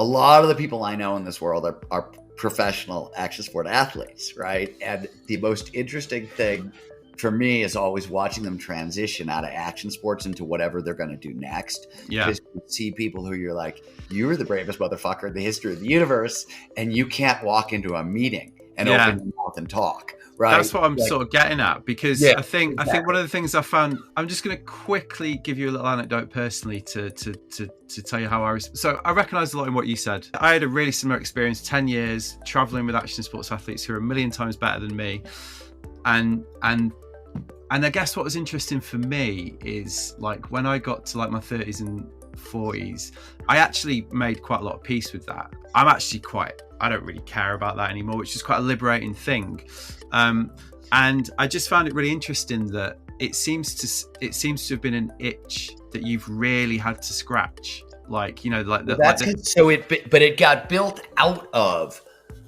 a lot of the people I know in this world are professional action sport athletes, right? And the most interesting thing for me is always watching them transition out of action sports into whatever they're going to do next. Yeah. Because you see people who you're like, you're the bravest motherfucker in the history of the universe, and you can't walk into a meeting and open your mouth and talk. Right. That's what I'm sort of getting at, because I think one of the things I found, I'm just going to quickly give you a little anecdote personally to tell you how so I recognised a lot in what you said. I had a really similar experience, 10 years travelling with action sports athletes who are a million times better than me. And I guess what was interesting for me is like when I got to like my 30s and 40s, I actually made quite a lot of peace with that. I don't really care about that anymore, which is quite a liberating thing. And I just found it really interesting that it seems to have been an itch that you've really had to scratch. Like, you know, like that. But it got built out of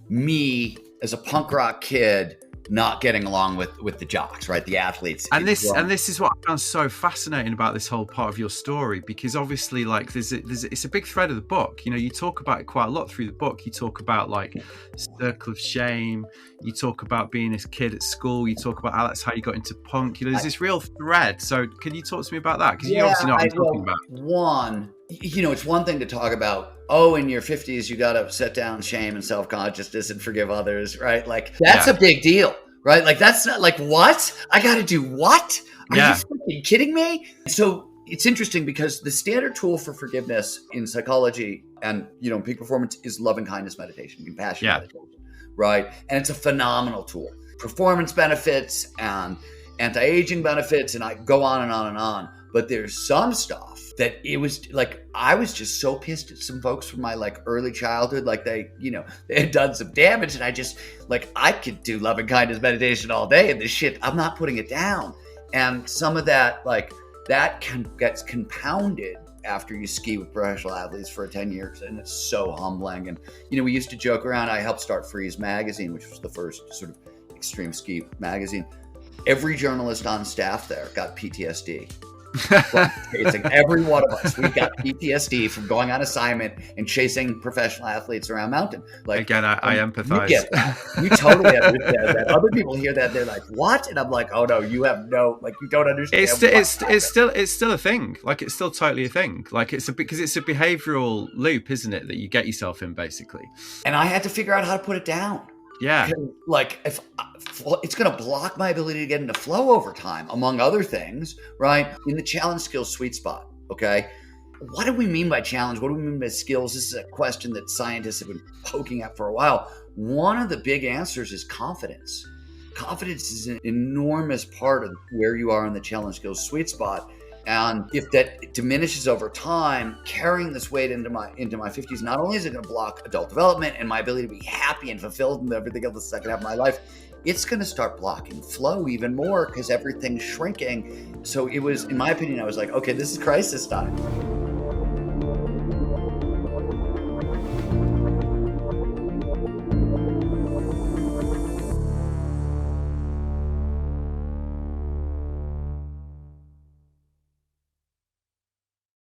me as a punk rock kid not getting along with the jocks, right? The athletes. And this is what I found so fascinating about this whole part of your story, because obviously like it's a big thread of the book. You know, you talk about it quite a lot through the book. You talk about like circle of shame. You talk about being a kid at school. You talk about that's how you got into punk. You know, there's this real thread. So can you talk to me about that? Because you obviously know what I'm talking about. One, you know, it's one thing to talk about, oh, in your 50s, you got to set down shame and self-consciousness and forgive others, right? Like, that's a big deal, right? Like, that's not like, what? I got to do what? Are you fucking kidding me? So it's interesting because the standard tool for forgiveness in psychology and, you know, peak performance is loving kindness meditation, compassion meditation, right? And it's a phenomenal tool. Performance benefits and anti-aging benefits, and I go on and on and on. But there's some stuff that it was like, I was just so pissed at some folks from my like early childhood. Like they had done some damage, and I just like, I could do loving kindness meditation all day and this shit, I'm not putting it down. And some of that, like that gets compounded after you ski with professional athletes for 10 years. And it's so humbling. And, you know, we used to joke around. I helped start Freeze magazine, which was the first sort of extreme ski magazine. Every journalist on staff there got PTSD. Every one of us, we got PTSD from going on assignment and chasing professional athletes around mountain. Like, again, I empathize. You totally understand that. Other people hear that, they're like, "What?" And I'm like, "Oh no, you have no, like, you don't understand." It's still a thing. Like, it's still totally a thing. Like, because it's a behavioral loop, isn't it, that you get yourself in, basically. And I had to figure out how to put it down. Yeah. Like, if it's going to block my ability to get into flow over time, among other things, right? In the challenge skills sweet spot, okay? What do we mean by challenge? What do we mean by skills? This is a question that scientists have been poking at for a while. One of the big answers is confidence. Confidence is an enormous part of where you are in the challenge skills sweet spot. And if that diminishes over time, carrying this weight into my 50s, not only is it going to block adult development and my ability to be happy and fulfilled and everything else the second half of my life, it's going to start blocking flow even more because everything's shrinking. So it was, in my opinion, I was like, okay, this is crisis time.